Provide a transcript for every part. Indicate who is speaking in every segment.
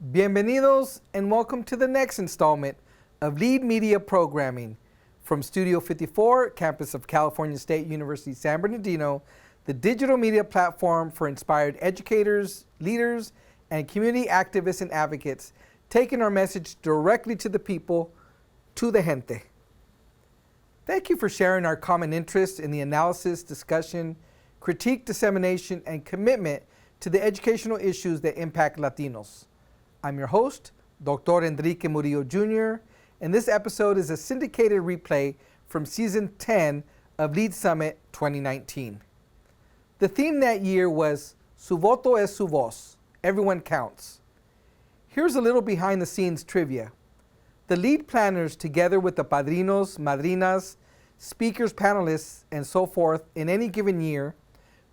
Speaker 1: Bienvenidos and welcome to the next installment of Lead Media Programming from Studio 54, campus of California State University, San Bernardino, the digital media platform for inspired educators, leaders, and community activists and advocates, taking our message directly to the people, to the gente. Thank you for sharing our common interest in the analysis, discussion, critique, dissemination, and commitment to the educational issues that impact Latinos. I'm your host, Dr. Enrique Murillo Jr., and this episode is a syndicated replay from Season 10 of Lead Summit 2019. The theme that year was Su voto es su voz, everyone counts. Here's a little behind the scenes trivia. The lead planners, together with the padrinos, madrinas, speakers, panelists, and so forth in any given year,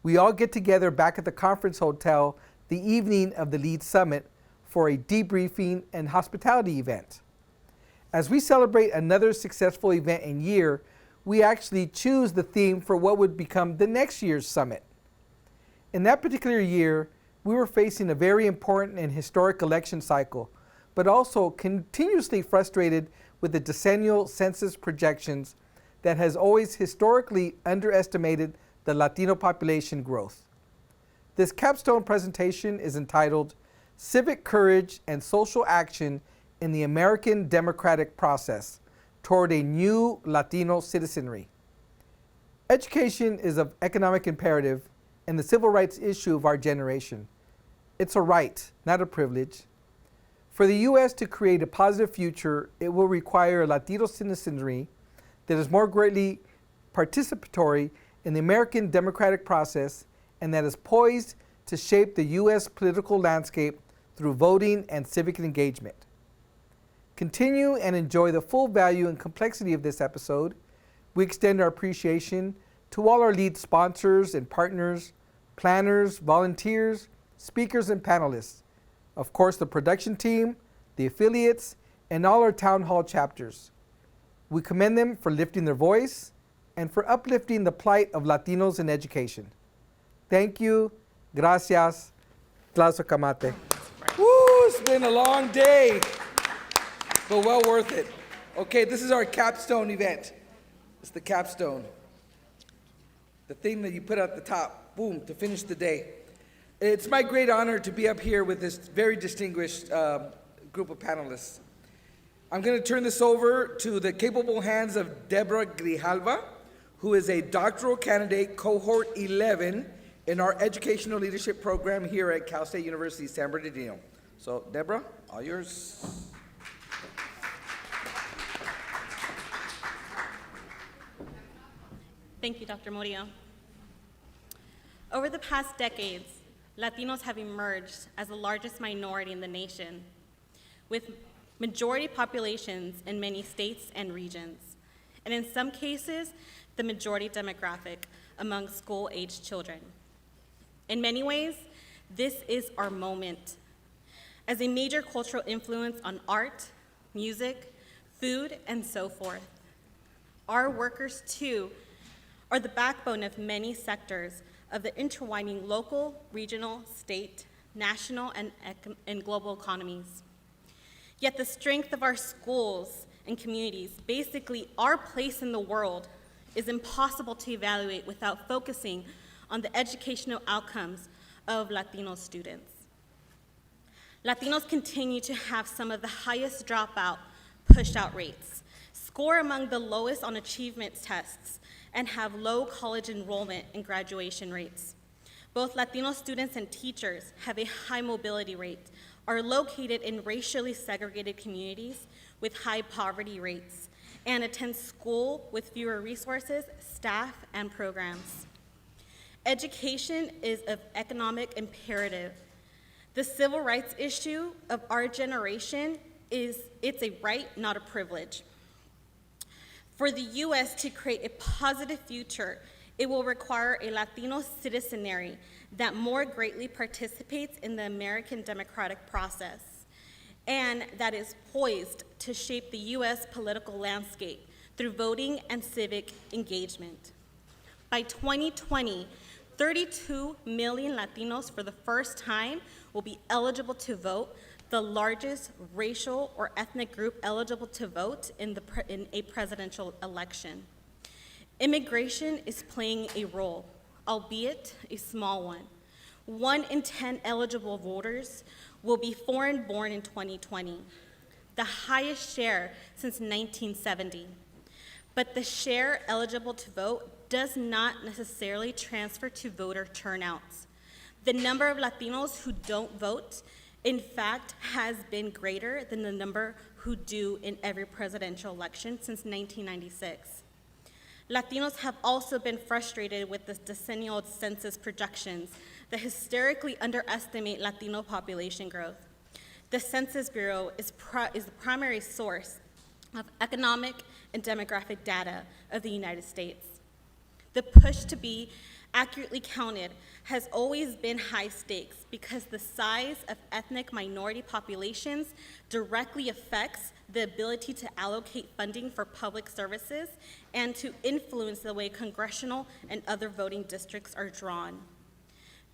Speaker 1: we all get together back at the conference hotel the evening of the Lead Summit for a debriefing and hospitality event. As we celebrate another successful event in year, we actually choose the theme for what would become the next year's summit. In that particular year, we were facing a very important and historic election cycle, but also continuously frustrated with the decennial census projections that has always historically underestimated the Latino population growth. This capstone presentation is entitled Civic Courage and Social Action in the American Democratic Process Toward a New Latino Citizenry. Education is of economic imperative and the civil rights issue of our generation. It's a right, not a privilege. For the U.S. to create a positive future, it will require a Latino citizenry that is more greatly participatory in the American democratic process and that is poised to shape the U.S. political landscape through voting and civic engagement. Continue and enjoy the full value and complexity of this episode. We extend our appreciation to all our lead sponsors and partners, planners, volunteers, speakers, and panelists. Of course, the production team, the affiliates, and all our town hall chapters. We commend them for lifting their voice and for uplifting the plight of Latinos in education. Thank you. Gracias. Tlazokamate. Woo, it's been a long day, but well worth it. Okay, this is our capstone event. It's the capstone. The thing that you put at the top, boom, to finish the day. It's my great honor to be up here with this very distinguished group of panelists. I'm going to turn this over to the capable hands of Deborah Grijalva, who is a doctoral candidate, cohort 11, in our educational leadership program here at Cal State University, San Bernardino. So, Deborah, all yours.
Speaker 2: Thank you, Dr. Murillo. Over the past decades, Latinos have emerged as the largest minority in the nation, with majority populations in many states and regions, and in some cases, the majority demographic among school-aged children. In many ways, this is our moment. As a major cultural influence on art, music, food, and so forth. Our workers, too, are the backbone of many sectors of the intertwining local, regional, state, national, and global economies. Yet the strength of our schools and communities, basically our place in the world, is impossible to evaluate without focusing on the educational outcomes of Latino students. Latinos continue to have some of the highest dropout, pushed-out rates, score among the lowest on achievement tests, and have low college enrollment and graduation rates. Both Latino students and teachers have a high mobility rate, are located in racially segregated communities with high poverty rates, and attend school with fewer resources, staff, and programs. Education is of economic imperative. The civil rights issue of our generation it's a right, not a privilege. For the U.S. to create a positive future, it will require a Latino citizenry that more greatly participates in the American democratic process and that is poised to shape the U.S. political landscape through voting and civic engagement. By 2020, 32 million Latinos for the first time will be eligible to vote, the the largest racial or ethnic group eligible to vote in a presidential election. Immigration is playing a role, albeit a small one. 1 in 10 eligible voters will be foreign-born in 2020, the highest share since 1970. But the share eligible to vote does not necessarily transfer to voter turnouts. The number of Latinos who don't vote, in fact, has been greater than the number who do in every presidential election since 1996. Latinos have also been frustrated with the decennial census projections that hysterically underestimate Latino population growth. The Census Bureau is the primary source of economic and demographic data of the United States. The push to be accurately counted has always been high stakes because the size of ethnic minority populations directly affects the ability to allocate funding for public services and to influence the way congressional and other voting districts are drawn.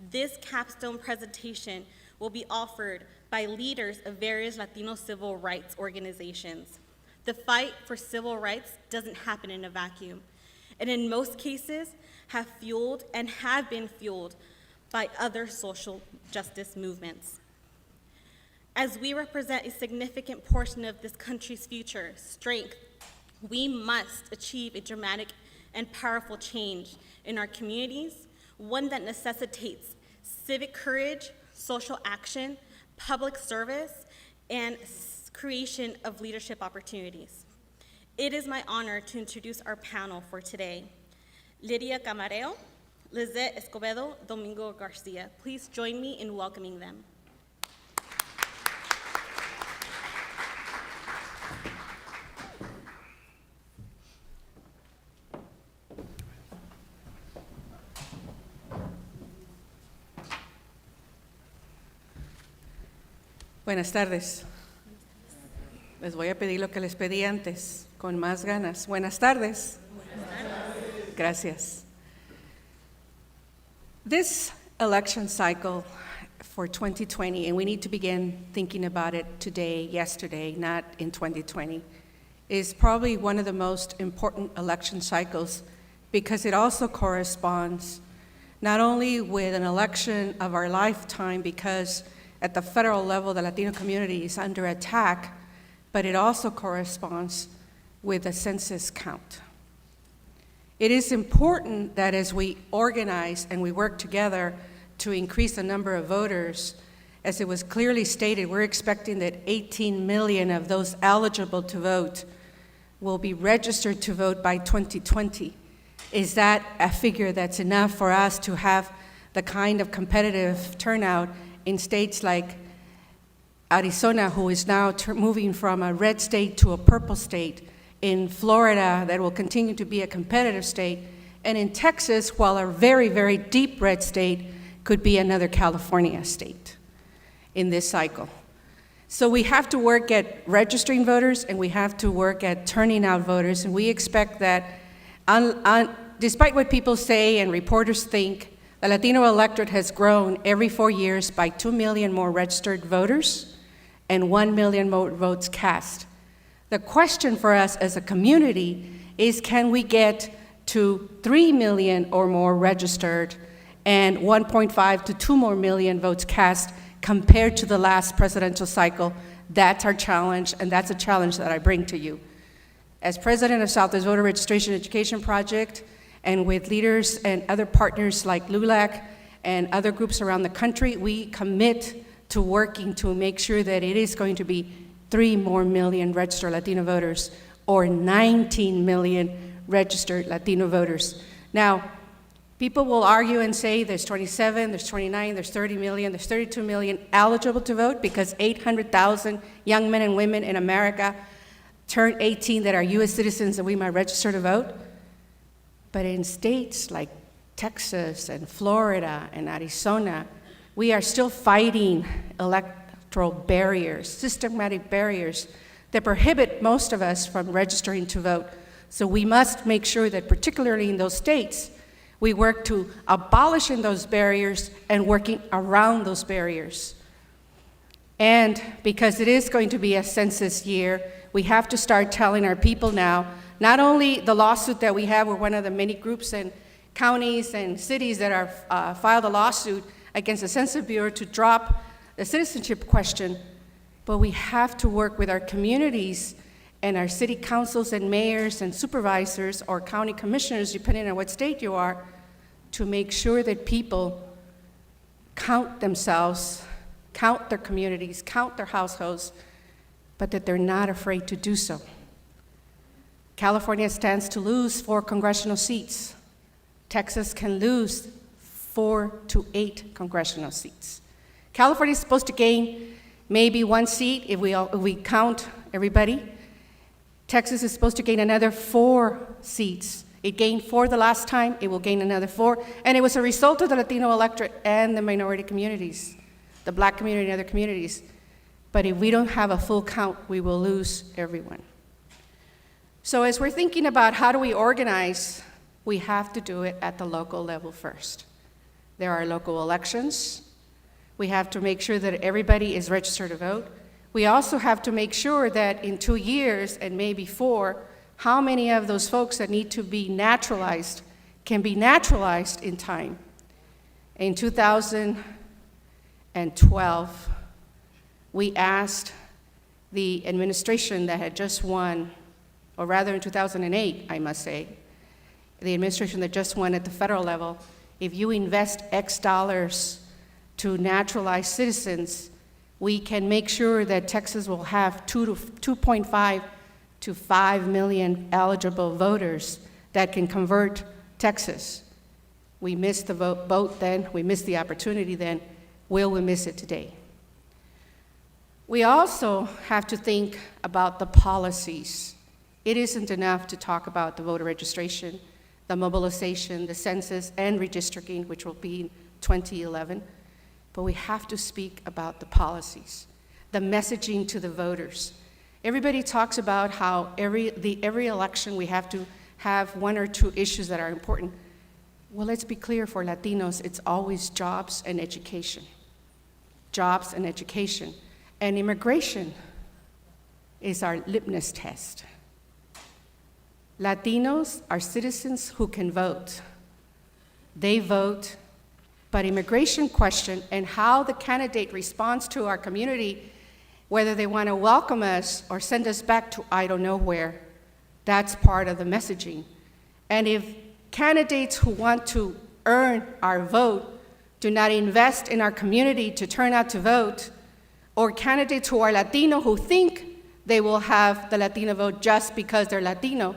Speaker 2: This capstone presentation will be offered by leaders of various Latino civil rights organizations. The fight for civil rights doesn't happen in a vacuum, and in most cases have fueled and have been fueled by other social justice movements. As we represent a significant portion of this country's future strength, we must achieve a dramatic and powerful change in our communities, one that necessitates civic courage, social action, public service, and creation of leadership opportunities. It is my honor to introduce our panel for today. Lydia Camareo, Lizette Escobedo, Domingo Garcia. Please join me in welcoming them.
Speaker 3: Buenas tardes. Les voy a pedir lo que les pedí antes, con más ganas. Buenas tardes. Gracias. This election cycle for 2020, and we need to begin thinking about it today, yesterday, not in 2020, is probably one of the most important election cycles because it also corresponds not only with an election of our lifetime because at the federal level the Latino community is under attack, but it also corresponds with a census count. It is important that as we organize and we work together to increase the number of voters, as it was clearly stated, we're expecting that 18 million of those eligible to vote will be registered to vote by 2020. Is that a figure that's enough for us to have the kind of competitive turnout in states like Arizona, who is now moving from a red state to a purple state, in Florida, that will continue to be a competitive state, and in Texas, while a very, very deep red state, could be another California state in this cycle. So we have to work at registering voters, and we have to work at turning out voters, and we expect that, despite what people say and reporters think, the Latino electorate has grown every 4 years by 2 million more registered voters and 1 million more votes cast. The question for us as a community is, can we get to 3 million or more registered and 1.5 to 2 more million votes cast compared to the last presidential cycle? That's our challenge, and that's a challenge that I bring to you. As president of Southwest Voter Registration Education Project, and with leaders and other partners like LULAC and other groups around the country, we commit to working to make sure that it is going to be 3 more million registered Latino voters, or 19 million registered Latino voters. Now, people will argue and say there's 27, there's 29, there's 30 million, there's 32 million eligible to vote because 800,000 young men and women in America turn 18 that are US citizens and we might register to vote. But in states like Texas and Florida and Arizona, we are still fighting electoral barriers, systematic barriers that prohibit most of us from registering to vote. So we must make sure that, particularly in those states, we work to abolishing those barriers and working around those barriers. And because it is going to be a census year, we have to start telling our people now, not only the lawsuit that we have, we're one of the many groups and counties and cities that are filed a lawsuit against the Census Bureau to drop the citizenship question, but we have to work with our communities and our city councils and mayors and supervisors or county commissioners, depending on what state you are, to make sure that people count themselves, count their communities, count their households, but that they're not afraid to do so. California stands to lose 4 congressional seats. Texas can lose 4 to 8 congressional seats. California is supposed to gain maybe 1 seat if we count everybody. Texas is supposed to gain another 4 seats. It gained 4 the last time, it will gain another 4, and it was a result of the Latino electorate and the minority communities, the Black community and other communities. But if we don't have a full count, we will lose everyone. So as we're thinking about how do we organize, we have to do it at the local level first. There are local elections. We have to make sure that everybody is registered to vote. We also have to make sure that in 2 years and maybe 4, how many of those folks that need to be naturalized can be naturalized in time. In 2012, we asked the administration that had just won, or rather in 2008, I must say, the administration that just won at the federal level, if you invest X dollars to naturalize citizens, we can make sure that Texas will have 2.5 to 5 million eligible voters that can convert Texas. We missed the boat then, we missed the opportunity then. Will we miss it today? We also have to think about the policies. It isn't enough to talk about the voter registration, the mobilization, the census, and redistricting, which will be in 2011, but we have to speak about the policies, the messaging to the voters. Everybody talks about how every election we have to have 1 or 2 issues that are important. Well, let's be clear, for Latinos, it's always jobs and education. Jobs and education. And immigration is our litmus test. Latinos are citizens who can vote. They vote, but immigration question and how the candidate responds to our community, whether they want to welcome us or send us back to I don't know where, that's part of the messaging. And if candidates who want to earn our vote do not invest in our community to turn out to vote, or candidates who are Latino who think they will have the Latino vote just because they're Latino,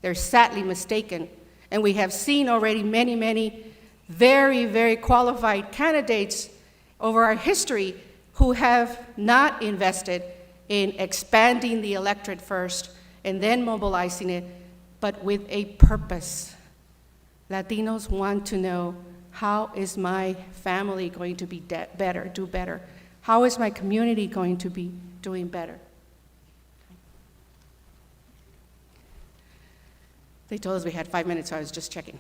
Speaker 3: they're sadly mistaken. And we have seen already many, many very, very qualified candidates over our history who have not invested in expanding the electorate first and then mobilizing it, but with a purpose. Latinos want to know, how is my family going to be better, do better? How is my community going to be doing better? They told us we had 5 minutes, so I was just checking.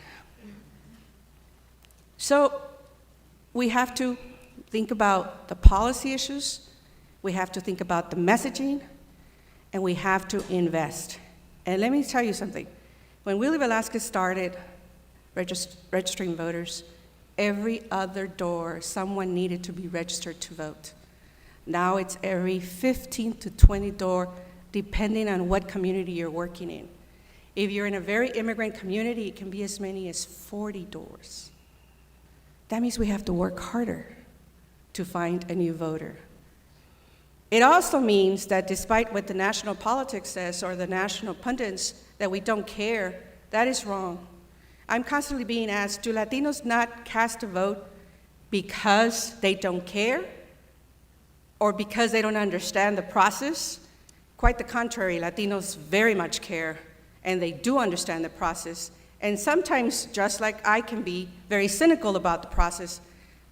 Speaker 3: So we have to think about the policy issues, we have to think about the messaging, and we have to invest. And let me tell you something. When Willie Velasquez started registering voters, every other door someone needed to be registered to vote. Now it's every 15 to 20 door, depending on what community you're working in. If you're in a very immigrant community, it can be as many as 40 doors. That means we have to work harder to find a new voter. It also means that despite what the national politics says or the national pundits, that we don't care, that is wrong. I'm constantly being asked, do Latinos not cast a vote because they don't care or because they don't understand the process? Quite the contrary, Latinos very much care, and they do understand the process. And sometimes, just like I can be very cynical about the process,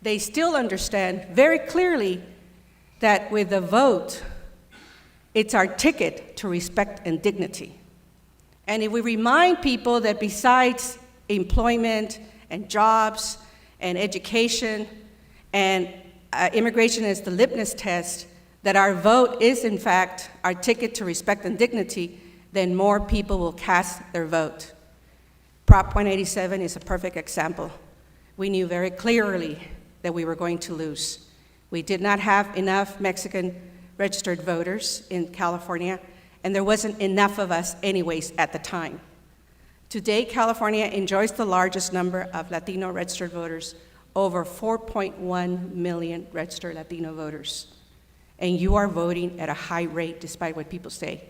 Speaker 3: they still understand very clearly that with a vote, it's our ticket to respect and dignity. And if we remind people that besides employment and jobs and education and immigration is the litmus test, that our vote is, in fact, our ticket to respect and dignity, then more people will cast their vote. Prop 187 is a perfect example. We knew very clearly that we were going to lose. We did not have enough Mexican registered voters in California, and there wasn't enough of us anyways at the time. Today, California enjoys the largest number of Latino registered voters, over 4.1 million registered Latino voters. And you are voting at a high rate, despite what people say.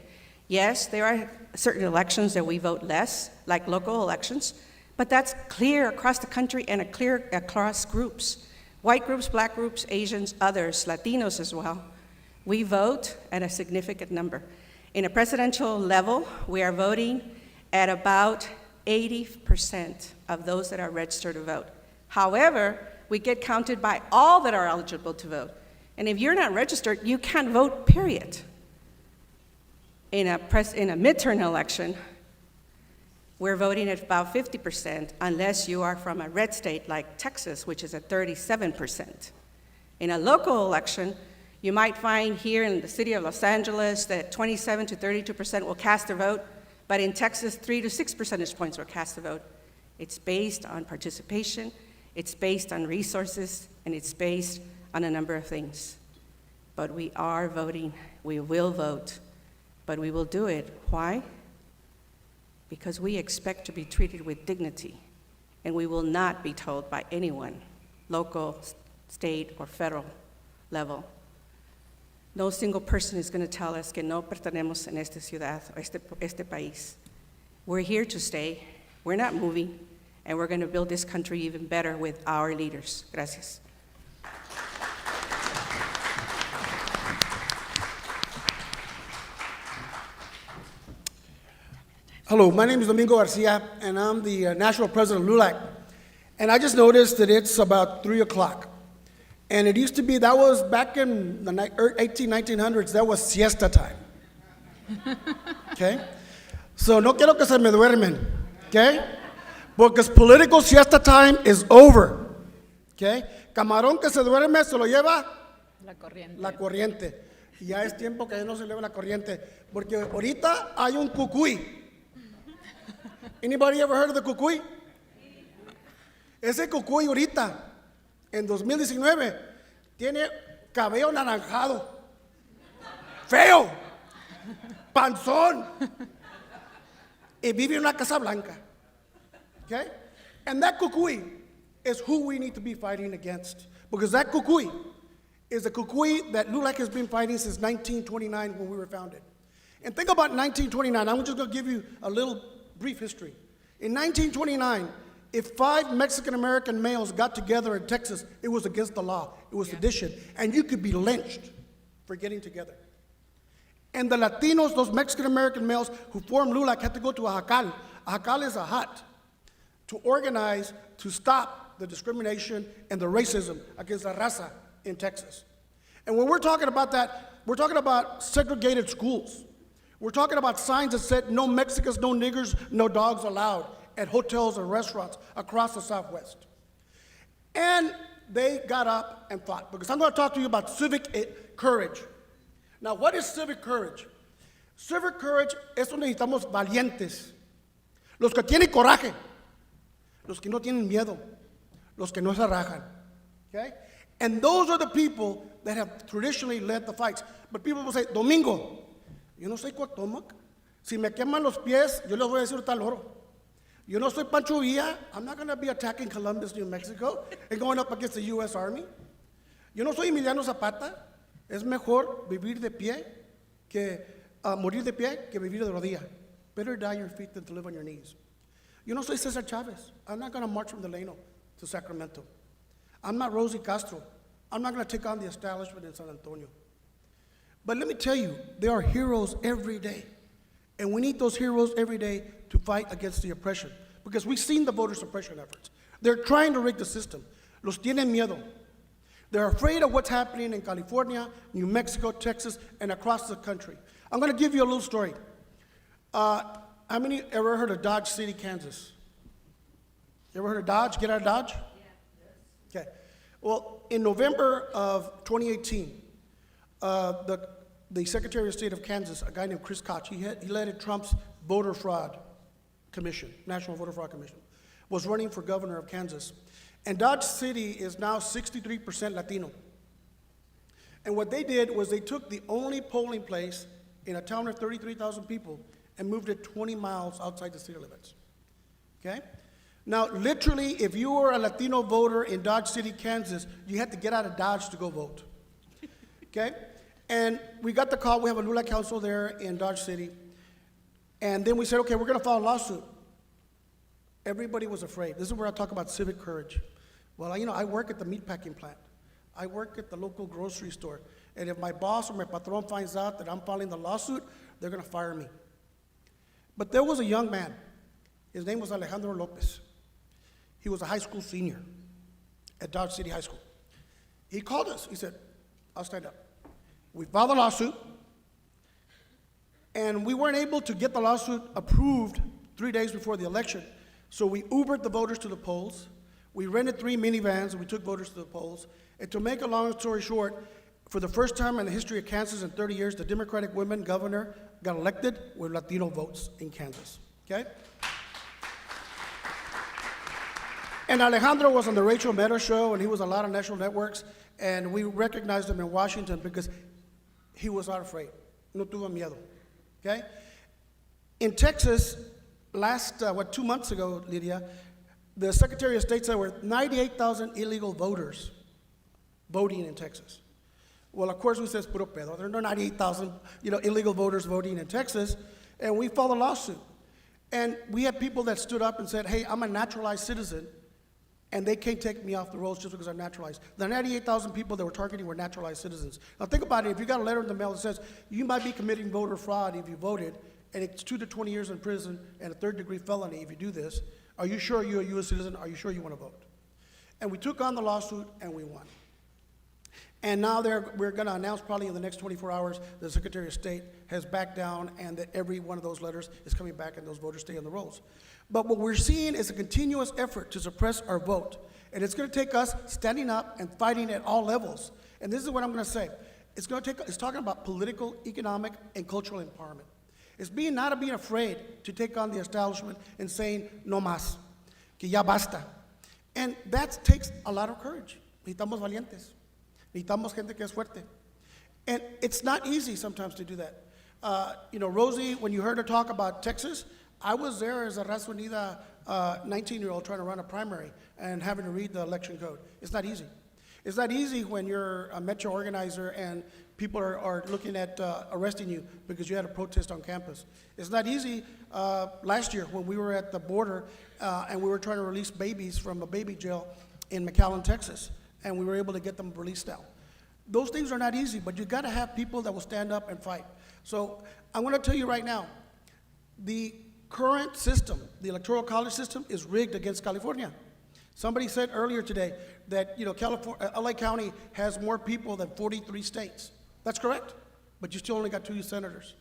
Speaker 3: Yes, there are certain elections that we vote less, like local elections, but that's clear across the country and clear across groups. White groups, black groups, Asians, others, Latinos as well. We vote at a significant number. In a presidential level, we are voting at about 80% of those that are registered to vote. However, we get counted by all that are eligible to vote. And if you're not registered, you can't vote, period. In a midterm election, we're voting at about 50%, unless you are from a red state like Texas, which is at 37%. In a local election, you might find here in the city of Los Angeles that 27 to 32% will cast their vote, but in Texas, 3 to 6 percentage points will cast the vote. It's based on participation, it's based on resources, and it's based on a number of things. But we are voting, we will vote, but we will do it. Why? Because we expect to be treated with dignity, and we will not be told by anyone, local, state, or federal level. No single person is going to tell us que no pertenecemos en esta ciudad o este país. We're here to stay, we're not moving, and we're going to build this country even better with our leaders. Gracias.
Speaker 4: Hello, my name is Domingo Garcia, and I'm the national president of LULAC. And I just noticed that it's about 3 o'clock. And it used to be, that was back in the 1900s, that was siesta time. Okay? So no quiero que se me duermen, okay? Because political siesta time is over. Okay? Camarón que se duerme se lo lleva la corriente. Y ya es tiempo que ya no se lleve la corriente. Porque ahorita hay un cucuy. Anybody ever heard of the cucuy? Ese cucuy ahorita, en 2019, tiene cabello naranjado, feo, panzón, y vive en una casa blanca. Okay? And that cucuy is who we need to be fighting against. Because that cucuy is a cucuy that LULAC has been fighting since 1929 when we were founded. And think about 1929. I'm just going to give you a little brief history. In 1929, if 5 Mexican-American males got together in Texas, it was against the law. It was sedition. And you could be lynched for getting together. And the Latinos, those Mexican-American males who formed LULAC, had to go to a jacal. A jacal is a hut to organize to stop the discrimination and the racism against la raza in Texas. And when we're talking about that, we're talking about segregated schools. We're talking about signs that said no Mexicans, no niggers, no dogs allowed at hotels and restaurants across the Southwest. And they got up and fought, because I'm going to talk to you about civic courage. Now, what is civic courage? Civic courage es donde necesitamos valientes, los que tienen coraje, los que no tienen miedo, los que no se rajan. Okay? And those are the people that have traditionally led the fights. But people will say, Domingo, yo no soy Cuauhtémoc. Si me queman los pies, yo les voy a decir tal oro. Yo no soy Pancho Villa. I'm not going to be attacking Columbus, New Mexico, and going up against the U.S. Army. Yo no soy Emiliano Zapata. Es mejor vivir de pie que morir de pie que vivir de rodilla. Better die on your feet than to live on your knees. Yo no soy Cesar Chavez. I'm not going to march from Naleo to Sacramento. I'm not Rosie Castro. I'm not going to take on the establishment in San Antonio. But let me tell you, there are heroes every day. And we need those heroes every day to fight against the oppression. Because we've seen the voter suppression efforts. They're trying to rig the system. Los tienen miedo. They're afraid of what's happening in California, New Mexico, Texas, and across the country. I'm going to give you a little story. How many ever heard of Dodge City, Kansas? You ever heard of Dodge? Get out of Dodge? Yeah. Okay. Well, in November of 2018, the Secretary of State of Kansas, a guy named Chris Koch, he led Trump's voter fraud commission, National Voter Fraud Commission, was running for governor of Kansas. And Dodge City is now 63% Latino. And what they did was they took the only polling place in a town of 33,000 people and moved it 20 miles outside the city limits. Okay? Now, literally, if you were a Latino voter in Dodge City, Kansas, you had to get out of Dodge to go vote. Okay? And we got the call. We have a Lula Council there in Dodge City. And then we said, okay, we're going to file a lawsuit. Everybody was afraid. This is where I talk about civic courage. Well, I work at the meatpacking plant. I work at the local grocery store. And if my boss or my patron finds out that I'm filing the lawsuit, they're going to fire me. But there was a young man. His name was Alejandro Lopez. He was a high school senior at Dodge City High School. He called us. He said, I'll stand up. We filed a lawsuit, and we weren't able to get the lawsuit approved 3 days before the election. So we Ubered the voters to the polls. We rented 3 minivans, and we took voters to the polls. And to make a long story short, for the first time in the history of Kansas in 30 years, the Democratic woman governor got elected with Latino votes in Kansas, okay? And Alejandro was on the Rachel Maddow show, and he was on a lot of national networks, and we recognized him in Washington because he was not afraid. No tuvo miedo, okay? In Texas, last, 2 months ago, Lydia, the Secretary of State said there were 98,000 illegal voters voting in Texas. Well, of course, we said, puro pedo. There are no 98,000, illegal voters voting in Texas, and we filed a lawsuit. And we had people that stood up and said, hey, I'm a naturalized citizen, and they can't take me off the rolls just because I'm naturalized. The 98,000 people that were targeting were naturalized citizens. Now think about it. If you got a letter in the mail that says you might be committing voter fraud if you voted, and it's 2 to 20 years in prison and a 3rd-degree felony if you do this, are you sure you're a U.S. citizen? Are you sure you want to vote? And we took on the lawsuit, and we won. And now we're going to announce probably in the next 24 hours the Secretary of State has backed down and that every one of those letters is coming back and those voters stay on the rolls. But what we're seeing is a continuous effort to suppress our vote. And it's going to take us standing up and fighting at all levels. And this is what I'm going to say. It's talking about political, economic, and cultural empowerment. It's not being afraid to take on the establishment and saying, no más, que ya basta. And that takes a lot of courage. Necesitamos valientes. Necesitamos gente que es fuerte. And it's not easy sometimes to do that. Rosie, when you heard her talk about Texas, I was there as a Raza Unida 19-year-old trying to run a primary and having to read the election code. It's not easy. It's not easy when you're a metro organizer and people are looking at arresting you because you had a protest on campus. It's not easy last year when we were at the border and we were trying to release babies from a baby jail in McAllen, Texas, and we were able to get them released now. Those things are not easy, but you got to have people that will stand up and fight. So I'm going to tell you right now, the current system, the Electoral College system, is rigged against California. Somebody said earlier today that LA County has more people than 43 states. That's correct, but you still only got 2 senators.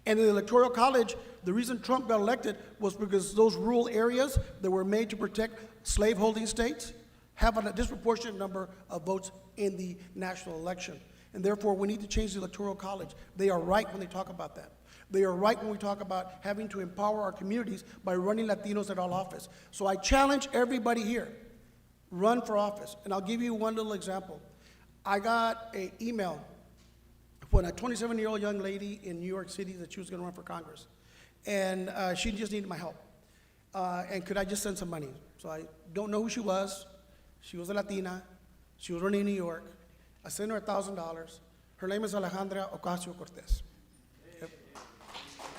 Speaker 4: And in the Electoral College, the reason Trump got elected was because those rural areas that were made to protect slaveholding states have a disproportionate number of votes in the national election. And therefore, we need to change the Electoral College. They are right when they talk about that. They are right when we talk about having to empower our communities by running Latinos at all office. So I challenge everybody here, run for office. And I'll give you one little example. I got an email from a 27-year-old young lady in New York City that she was going to run for Congress. And she just needed my help. And could I just send some money? So I don't know who she was. She was a Latina. She was running in New York. I sent her $1,000. Her name is Alejandra Ocasio-Cortez. Yep.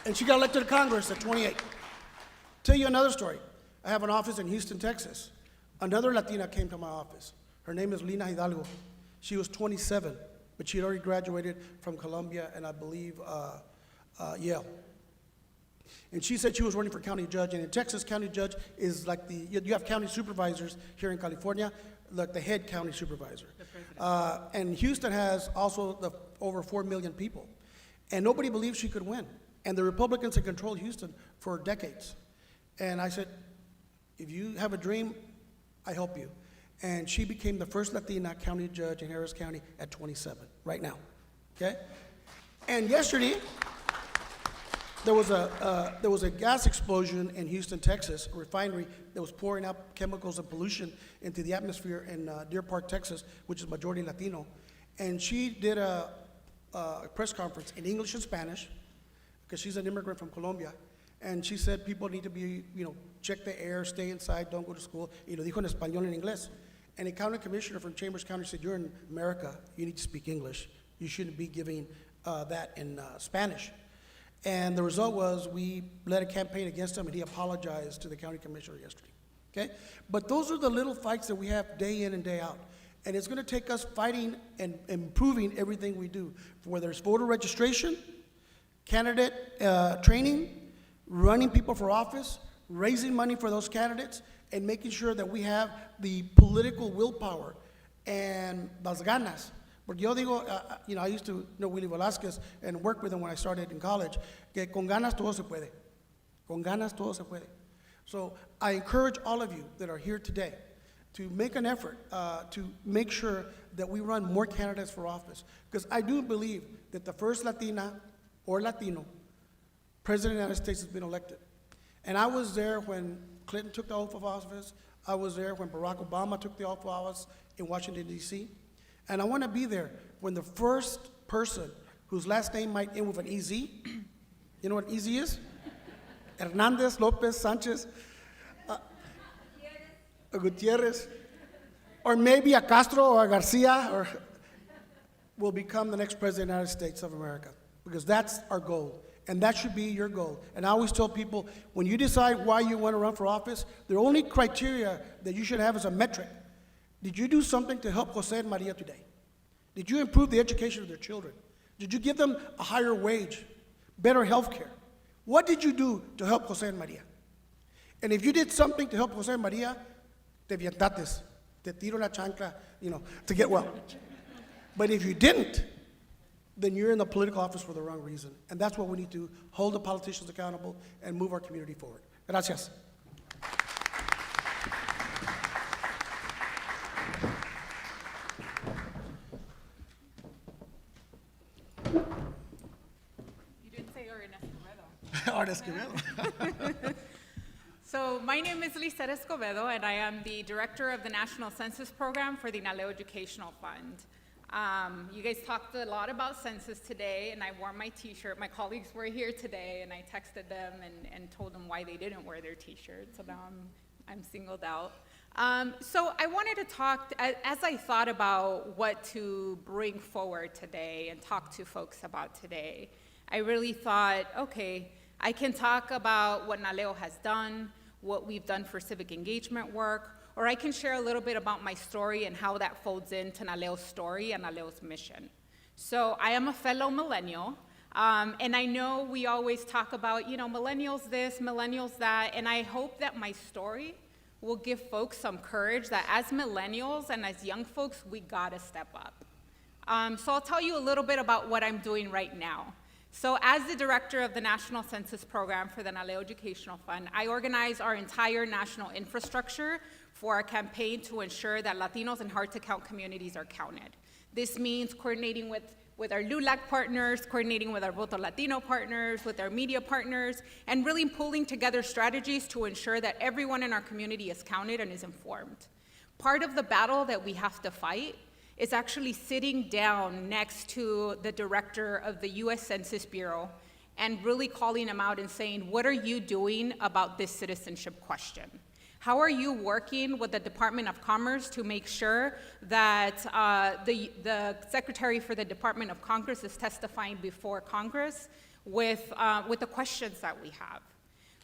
Speaker 4: And she got elected to Congress at 28. Tell you another story. I have an office in Houston, Texas. Another Latina came to my office. Her name is Lina Hidalgo. She was 27, but she had already graduated from Columbia and I believe Yale. And she said she was running for county judge. And in Texas, county judge is like you have county supervisors here in California, like the head county supervisor. And Houston has also over 4 million people. And nobody believed she could win. And the Republicans had controlled Houston for decades. And I said, if you have a dream, I help you. And she became the first Latina county judge in Harris County at 27, right now. Okay? And yesterday, there was a gas explosion in Houston, Texas, a refinery that was pouring out chemicals and pollution into the atmosphere in Deer Park, Texas, which is majority Latino. And she did a press conference in English and Spanish, because she's an immigrant from Colombia. And she said people need to be, check the air, stay inside, don't go to school. Y lo dijo en español en inglés. And a county commissioner from Chambers County said, you're in America, you need to speak English. You shouldn't be giving that in Spanish. And the result was we led a campaign against him, and he apologized to the county commissioner yesterday. Okay? But those are the little fights that we have day in and day out. And it's going to take us fighting and improving everything we do, whether it's voter registration, candidate training, running people for office, raising money for those candidates, and making sure that we have the political willpower and las ganas. Porque yo digo, I used to know Willie Velázquez and work with him when I started in college, que con ganas todo se puede. Con ganas todo se puede. So I encourage all of you that are here today to make an effort to make sure that we run more candidates for office. Because I do believe that the first Latina or Latino president of the United States has been elected. And I was there when Clinton took the oath of office. I was there when Barack Obama took the oath of office in Washington, D.C. And I want to be there when the first person whose last name might end with an EZ, you know what EZ is? Hernandez, Lopez, Sanchez, Gutierrez, or maybe a Castro or a Garcia, or will become the next president of the United States of America, because that's our goal. And that should be your goal. And I always tell people, when you decide why you want to run for office, the only criteria that you should have is a metric. Did you do something to help Jose and Maria today? Did you improve the education of their children? Did you give them a higher wage, better health care? What did you do to help Jose and Maria? And if you did something to help Jose and Maria, te vientates, te tiro la chancla, to get well. But if you didn't, then you're in the political office for the wrong reason. And that's what we need to hold the politicians accountable and move our community forward. Gracias.
Speaker 5: You didn't say Escobedo.
Speaker 4: Escobedo.
Speaker 5: So my name is Lisette Escobedo, and I am the director of the National Census Program for the Naleo Educational Fund. You guys talked a lot about census today, and I wore my t-shirt. My colleagues were here today, and I texted them and told them why they didn't wear their t-shirts, so now I'm singled out. So I wanted to talk, as I thought about what to bring forward today and talk to folks about today, I really thought, okay, I can talk about what Naleo has done, what we've done for civic engagement work, or I can share a little bit about my story and how that folds into Naleo's story and Naleo's mission. So I am a fellow millennial, and I know we always talk about, millennials this, millennials that, and I hope that my story will give folks some courage that as millennials and as young folks, we gotta step up. So I'll tell you a little bit about what I'm doing right now. So as the director of the National Census Program for the Naleo Educational Fund, I organize our entire national infrastructure for our campaign to ensure that Latinos and hard-to-count communities are counted. This means coordinating with our LULAC partners, coordinating with our Voto Latino partners, with our media partners, and really pulling together strategies to ensure that everyone in our community is counted and is informed. Part of the battle that we have to fight is actually sitting down next to the director of the US Census Bureau and really calling him out and saying, what are you doing about this citizenship question? How are you working with the Department of Commerce to make sure that the Secretary for the Department of Commerce is testifying before Congress with the questions that we have?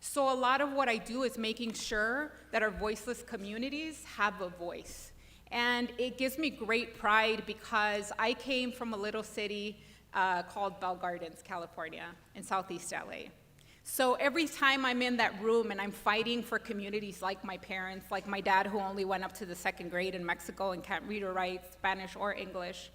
Speaker 5: So a lot of what I do is making sure that our voiceless communities have a voice. And it gives me great pride because I came from a little city called Bell Gardens, California, in Southeast LA. So every time I'm in that room and I'm fighting for communities like my parents, like my dad who only went up to the 2nd grade in Mexico and can't read or write Spanish or English,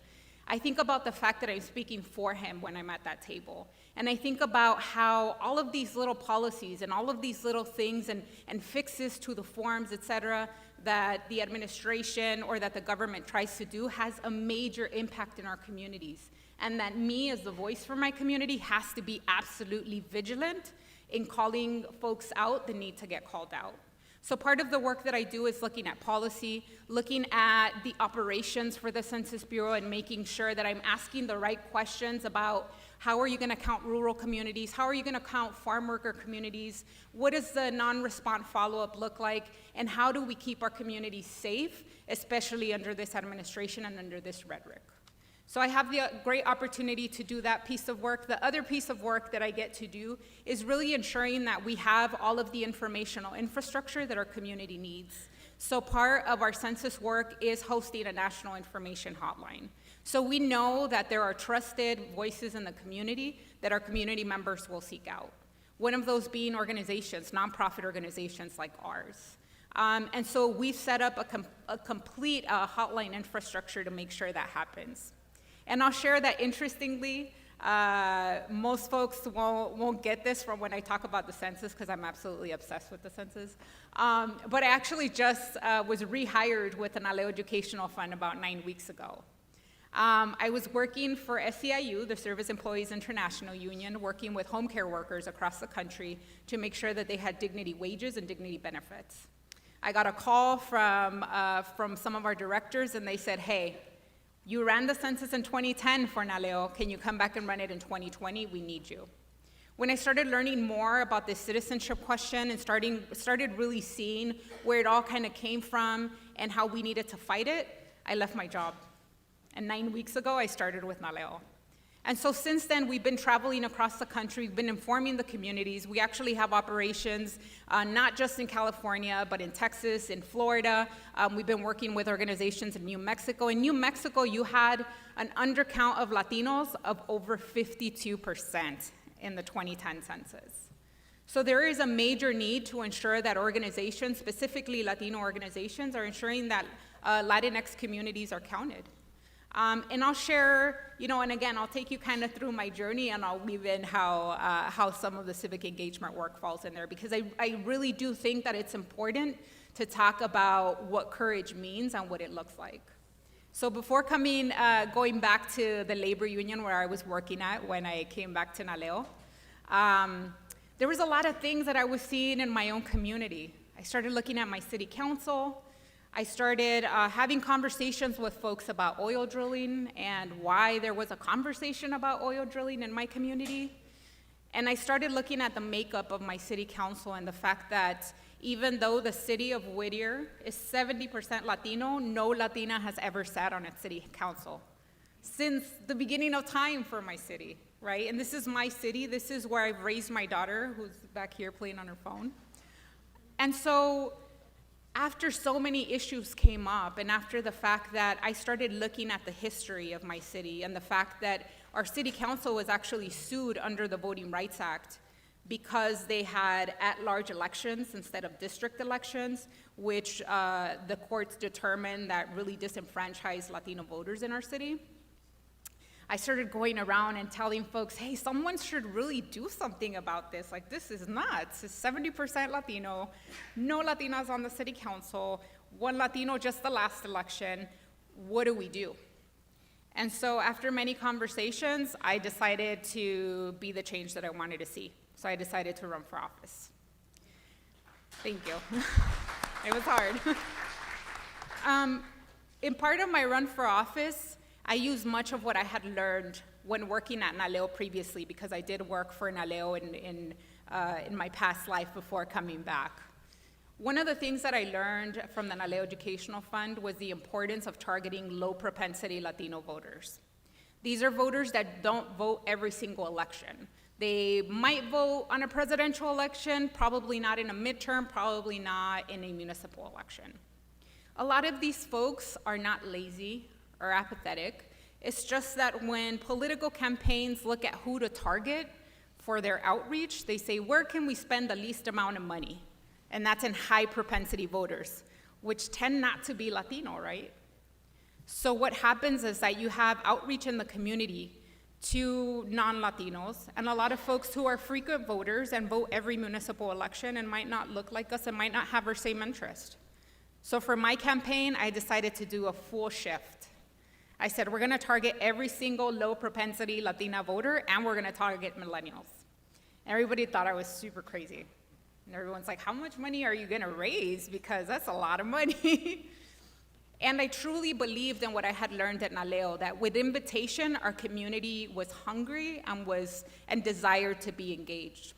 Speaker 5: I think about the fact that I'm speaking for him when I'm at that table. And I think about how all of these little policies and all of these little things and fixes to the forms, et cetera, that the administration or that the government tries to do has a major impact in our communities, and that me as the voice for my community has to be absolutely vigilant in calling folks out that need to get called out. So part of the work that I do is looking at policy, looking at the operations for the Census Bureau, and making sure that I'm asking the right questions about how are you going to count rural communities? How are you going to count farm worker communities? What does the non-response follow-up look like? And how do we keep our communities safe, especially under this administration and under this rhetoric? So I have the great opportunity to do that piece of work. The other piece of work that I get to do is really ensuring that we have all of the informational infrastructure that our community needs. So part of our census work is hosting a national information hotline. So we know that there are trusted voices in the community that our community members will seek out. One of those being organizations, nonprofit organizations like ours. And so we've set up a complete hotline infrastructure to make sure that happens. And I'll share that, interestingly, most folks won't get this from when I talk about the census, because I'm absolutely obsessed with the census. But I actually just was rehired with the Naleo Educational Fund about 9 weeks ago. I was working for SEIU, the Service Employees International Union, working with home care workers across the country to make sure that they had dignity wages and dignity benefits. I got a call from some of our directors, and they said, hey, you ran the census in 2010 for Naleo. Can you come back and run it in 2020? We need you. When I started learning more about this citizenship question and started really seeing where it all kind of came from and how we needed to fight it, I left my job. And 9 weeks ago, I started with Naleo. And so since then, we've been traveling across the country, we've been informing the communities. We actually have operations not just in California, but in Texas, in Florida. We've been working with organizations in New Mexico. In New Mexico, you had an undercount of Latinos of over 52% in the 2010 census. So there is a major need to ensure that organizations, specifically Latino organizations, are ensuring that Latinx communities are counted. And I'll share, and again, I'll take you kind of through my journey, and I'll weave in how some of the civic engagement work falls in there, because I really do think that it's important to talk about what courage means and what it looks like. So before going back to the labor union where I was working at when I came back to Naleo, there was a lot of things that I was seeing in my own community. I started looking at my city council. I started having conversations with folks about oil drilling and why there was a conversation about oil drilling in my community. And I started looking at the makeup of my city council and the fact that even though the city of Whittier is 70% Latino, no Latina has ever sat on its city council since the beginning of time for my city, right? And this is my city. This is where I've raised my daughter, who's back here playing on her phone. And so after so many issues came up, and after the fact that I started looking at the history of my city and the fact that our city council was actually sued under the Voting Rights Act because they had at-large elections instead of district elections, which the courts determined that really disenfranchised Latino voters in our city. I started going around and telling folks, hey, someone should really do something about this. Like, this is nuts. It's 70% Latino, no Latinas on the city council, one Latino just the last election. What do we do? And so after many conversations, I decided to be the change that I wanted to see. So I decided to run for office. Thank you. It was hard. In part of my run for office, I used much of what I had learned when working at Naleo previously, because I did work for Naleo in my past life before coming back. One of the things that I learned from the Naleo Educational Fund was the importance of targeting low-propensity Latino voters. These are voters that don't vote every single election. They might vote on a presidential election, probably not in a midterm, probably not in a municipal election. A lot of these folks are not lazy or apathetic. It's just that when political campaigns look at who to target for their outreach, they say, where can we spend the least amount of money? And that's in high propensity voters, which tend not to be Latino, right? So what happens is that you have outreach in the community to non-Latinos, and a lot of folks who are frequent voters and vote every municipal election and might not look like us and might not have our same interest. So for my campaign, I decided to do a full shift. I said, we're gonna target every single low propensity Latina voter, and we're gonna target millennials. Everybody thought I was super crazy. And everyone's like, how much money are you gonna raise? Because that's a lot of money. And I truly believed in what I had learned at Naleo, that with invitation, our community was hungry and desired to be engaged.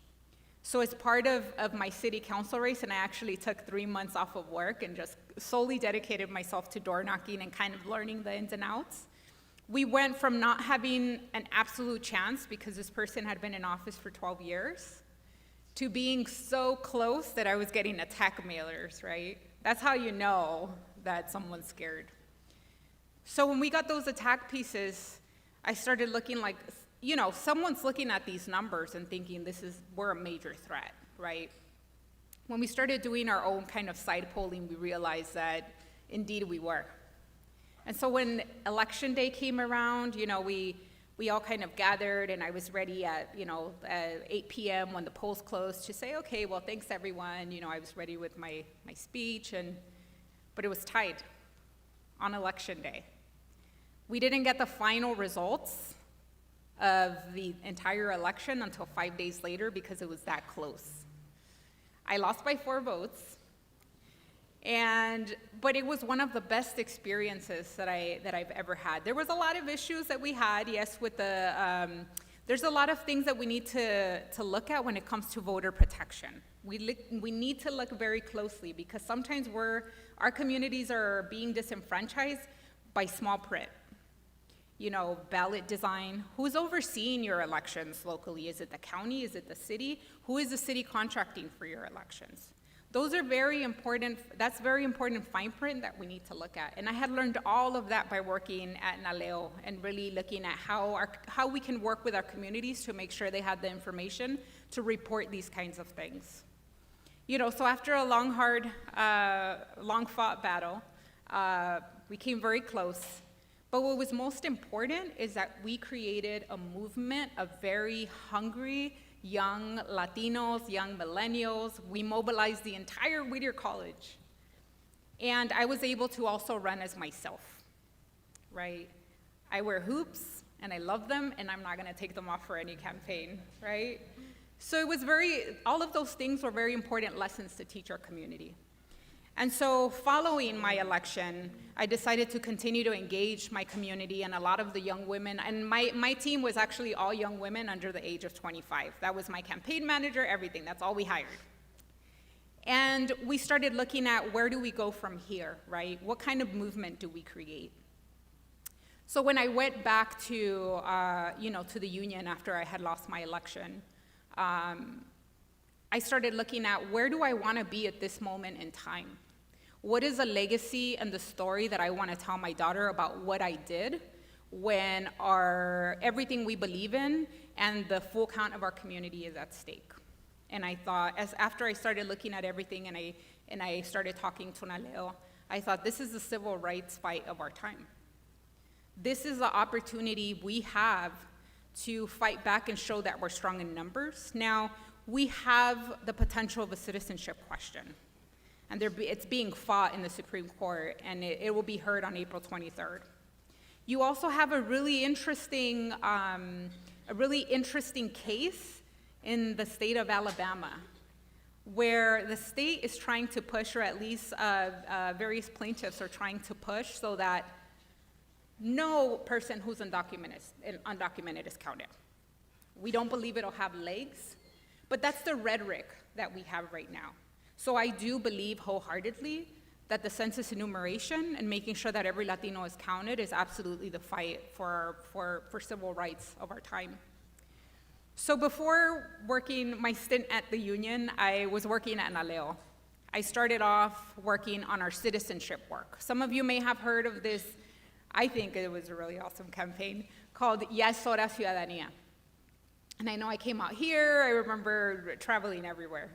Speaker 5: So as part of my city council race, and I actually took 3 months off of work and just solely dedicated myself to door knocking and kind of learning the ins and outs, we went from not having an absolute chance because this person had been in office for 12 years to being so close that I was getting attack mailers, right? That's how you know that someone's scared. So when we got those attack pieces, I started looking like, someone's looking at these numbers and thinking we're a major threat, right? When we started doing our own kind of side polling, we realized that indeed we were. And so when election day came around, we all kind of gathered, and I was ready at 8 p.m. when the polls closed to say, okay, well, thanks everyone. I was ready with my speech, but it was tied on election day. We didn't get the final results of the entire election until 5 days later because it was that close. I lost by 4 votes, but it was one of the best experiences that I've ever had. There was a lot of issues that we had, yes, with there's a lot of things that we need to look at when it comes to voter protection. We need to look very closely because sometimes our communities are being disenfranchised by small print. Ballot design. Who's overseeing your elections locally? Is it the county? Is it the city? Who is the city contracting for your elections? Those are very important. That's very important fine print that we need to look at. And I had learned all of that by working at Naleo and really looking at how we can work with our communities to make sure they have the information to report these kinds of things. So after a long, hard, long-fought battle, we came very close. But what was most important is that we created a movement of very hungry young Latinos, young millennials. We mobilized the entire Whittier College. And I was able to also run as myself, right? I wear hoops, and I love them, and I'm not gonna take them off for any campaign, right? So it was all of those things were very important lessons to teach our community. And so following my election, I decided to continue to engage my community and a lot of the young women. And my team was actually all young women under the age of 25. That was my campaign manager, everything. That's all we hired. And we started looking at where do we go from here, right? What kind of movement do we create? So when I went back to the union after I had lost my election, I started looking at where do I want to be at this moment in time? What is the legacy and the story that I want to tell my daughter about what I did when everything we believe in and the full count of our community is at stake? And I thought, after I started looking at everything and I started talking to Naleo, I thought this is the civil rights fight of our time. This is the opportunity we have to fight back and show that we're strong in numbers. Now, we have the potential of a citizenship question, and it's being fought in the Supreme Court, and it will be heard on April 23rd. You also have a really interesting case in the state of Alabama, where the state is trying to push, or at least various plaintiffs are trying to push, so that no person who's undocumented is counted. We don't believe it'll have legs. But that's the rhetoric that we have right now. So I do believe wholeheartedly that the census enumeration and making sure that every Latino is counted is absolutely the fight for civil rights of our time. So before working my stint at the union, I was working at Naleo. I started off working on our citizenship work. Some of you may have heard of this, I think it was a really awesome campaign, called Ya es Hora Ciudadanía. And I know I came out here, I remember traveling everywhere.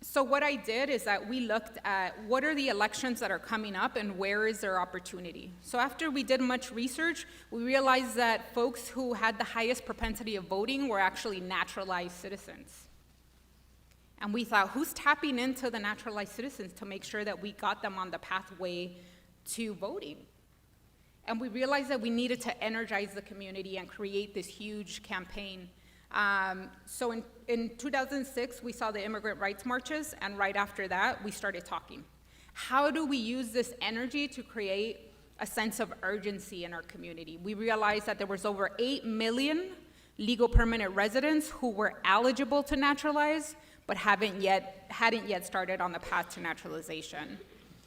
Speaker 5: So what I did is that we looked at what are the elections that are coming up and where is their opportunity. So after we did much research, we realized that folks who had the highest propensity of voting were actually naturalized citizens. And we thought, who's tapping into the naturalized citizens to make sure that we got them on the pathway to voting? And we realized that we needed to energize the community and create this huge campaign. So in 2006, we saw the immigrant rights marches, and right after that, we started talking. How do we use this energy to create a sense of urgency in our community? We realized that there was over 8 million legal permanent residents who were eligible to naturalize, but hadn't yet started on the path to naturalization.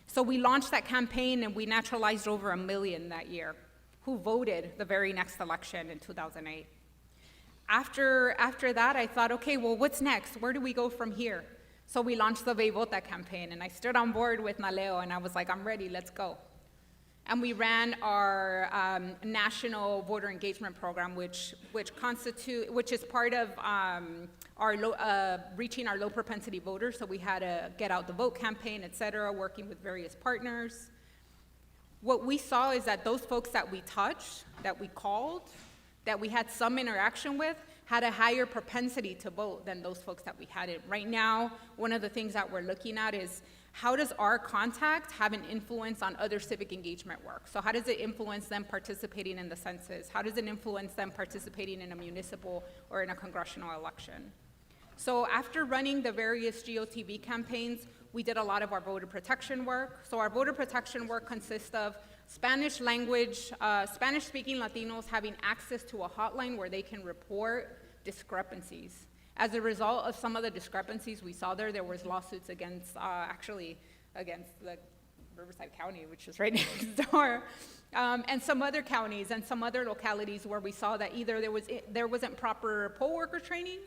Speaker 5: So we launched that campaign, and we naturalized over 1 million that year, who voted the very next election in 2008. After that, I thought, okay, well, what's next? Where do we go from here? So we launched the Ve Vota campaign, and I stood on board with Naleo, and I was like, I'm ready, let's go. And we ran our national voter engagement program, which is part of reaching our low propensity voters. So we had a Get Out the Vote campaign, et cetera, working with various partners. What we saw is that those folks that we touched, that we called, that we had some interaction with, had a higher propensity to vote than those folks that we hadn't. Right now, one of the things that we're looking at is how does our contact have an influence on other civic engagement work? So how does it influence them participating in the census? How does it influence them participating in a municipal or in a congressional election? So after running the various GOTV campaigns, we did a lot of our voter protection work. So our voter protection work consists of Spanish language, Spanish-speaking Latinos having access to a hotline where they can report discrepancies. As a result of some of the discrepancies we saw there was lawsuits against the Riverside County, which is right next door, and some other counties and some other localities where we saw that either there wasn't proper poll worker training,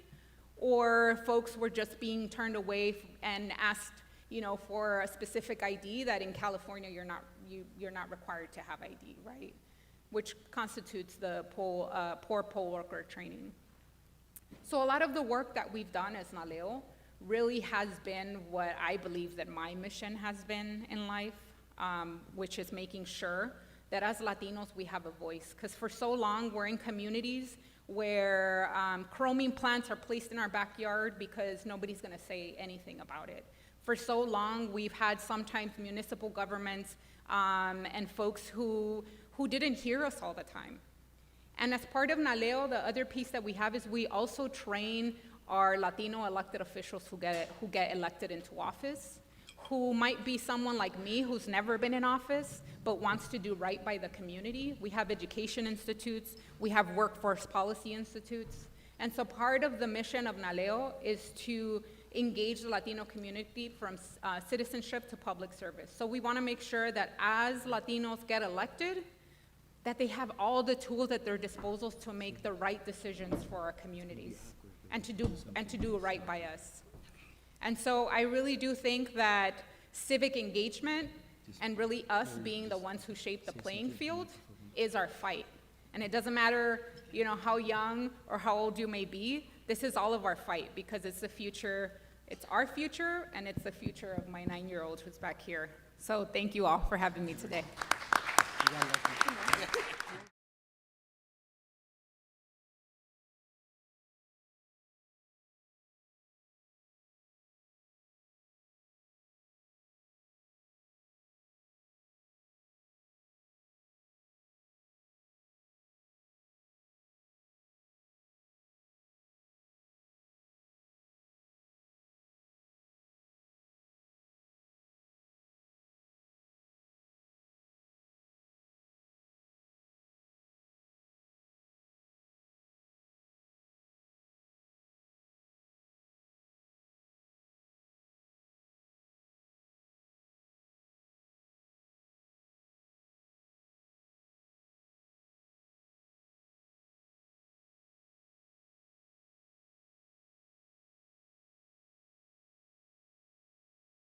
Speaker 5: or folks were just being turned away and asked, for a specific ID that in California you're not required to have ID, right? Which constitutes the poor poll worker training. So a lot of the work that we've done as Naleo really has been what I believe that my mission has been in life, which is making sure that as Latinos we have a voice. Because for so long we're in communities where chroming plants are placed in our backyard because nobody's gonna say anything about it. For so long we've had sometimes municipal governments and folks who didn't hear us all the time. And as part of Naleo, the other piece that we have is we also train our Latino elected officials who get elected into office, who might be someone like me who's never been in office, but wants to do right by the community. We have education institutes, we have workforce policy institutes. And so part of the mission of Naleo is to engage the Latino community from citizenship to public service. So we wanna make sure that as Latinos get elected, that they have all the tools at their disposal to make the right decisions for our communities and to do right by us. And so I really do think that civic engagement and really us being the ones who shape the playing field is our fight. And it doesn't matter, how young or how old you may be, this is all of our fight because it's the future, it's our future and it's the future of my 9-year-old who's back here. So thank you all for having me today.